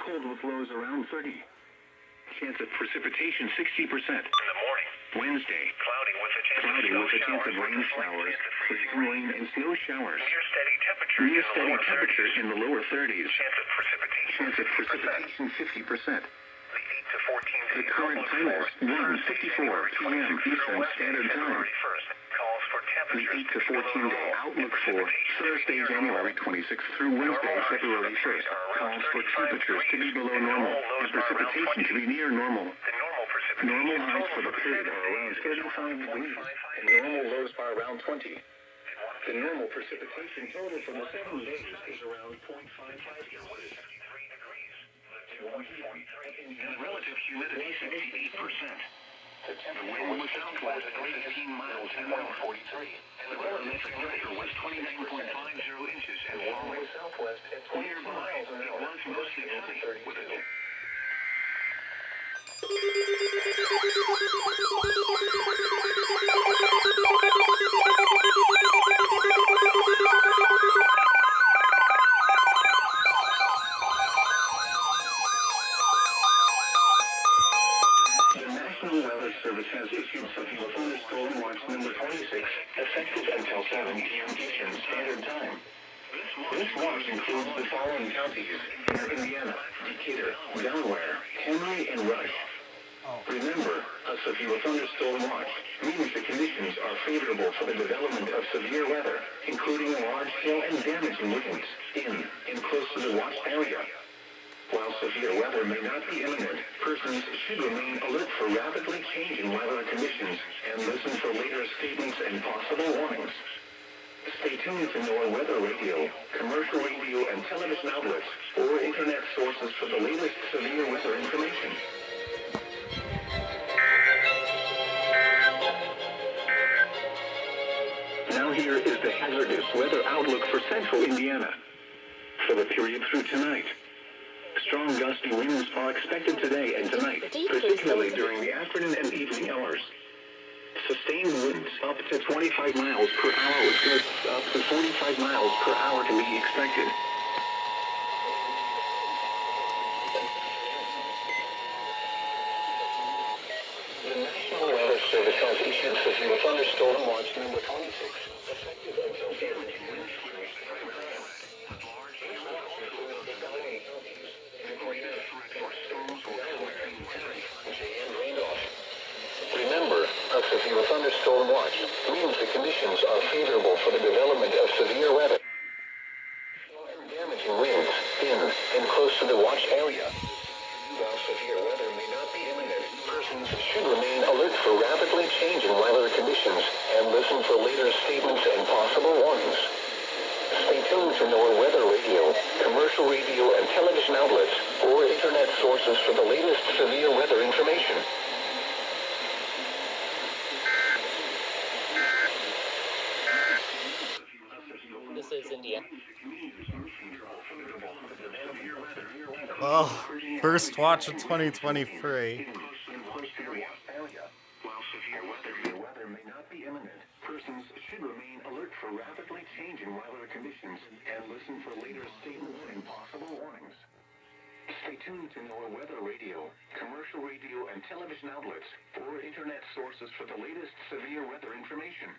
cold with lows around 30. Chance of precipitation 60%. In the morning. Wednesday, Cloudy with a chance of rain showers, freezing rain and snow showers. Near steady temperature In the lower 30s. Chance of precipitation 50%. The 8 to 14 The day current outlook time for is 1:54 p.m. Eastern Standard Time. Calls for The temperatures 8 to 14 day outlook for Thursday, January 26th through Wednesday, February 1st calls for temperatures to be below normal and precipitation to be near normal. The normal precipitation Normal highs for the period are around 35 degrees and normal lows are around 20. The normal precipitation total for the 7 days is around 0.55 inches. Relative humidity 68%. The wind was southwest at 18 miles an hour. And the relative temperature was 29.50 inches and blowing southwest at 22 miles an hour. It was mostly sunny with a Service has issued severe thunderstorm watch number 26, effective until 7 p.m. Eastern Standard Time. This watch includes the following counties: Indiana, Decatur, Delaware, Henry, and Rush. Remember, a severe thunderstorm watch means the conditions are favorable for the development of severe weather, including large hail and damaging winds in and close to the watched area. While severe weather may not be imminent, persons should remain alert for rapidly changing weather conditions and listen for later statements and possible warnings. Stay tuned to NOAA Weather Radio, commercial radio and television outlets, or internet sources for the latest severe weather information. Now here is the hazardous weather outlook for central Indiana for the period through tonight. Strong gusty winds are expected today and tonight, particularly during the afternoon and evening hours. Sustained winds up to 25 miles per hour with gusts up to 45 miles per hour can be expected. The National Weather Service has issued severe thunderstorm watch number 26, effective until 7 p.m. Remember, a severe thunderstorm watch means the conditions are favorable for the development of severe weather. Damaging winds in and close to the watched area. While severe weather may not be imminent, persons should remain alert for rapidly changing weather conditions and listen for later statements and possible warnings. Stay tuned to NOAA Weather Radio, commercial radio and television outlets, or internet sources for the latest severe weather information. This is India. Well, first watch of 2023. While severe weather may not be imminent, persons should remain alert for rapidly changing weather conditions and listen for later statements and possible warnings. Stay tuned to NOAA Weather Radio, commercial radio and television outlets, or internet sources for the latest severe weather information.